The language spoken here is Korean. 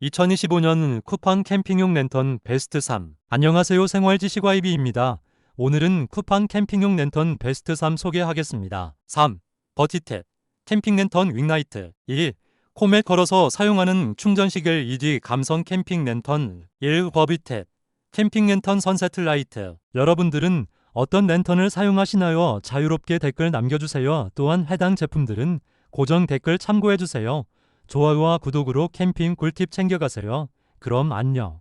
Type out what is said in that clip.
2025년 쿠팡 캠핑용 랜턴 베스트 3. 안녕하세요, 생활지식와이비입니다. 오늘은 쿠팡 캠핑용 랜턴 베스트 3 소개하겠습니다. 3. 버티탭 캠핑 랜턴 윙라이트. 1. 홈에 걸어서 사용하는 충전식 LED 감성 캠핑 랜턴. 1. 버비탭 캠핑 랜턴 선세트 라이트. 여러분들은 어떤 랜턴을 사용하시나요? 자유롭게 댓글 남겨주세요. 또한 해당 제품들은 고정 댓글 참고해주세요. 좋아요와 구독으로 캠핑 꿀팁 챙겨가세요. 그럼 안녕.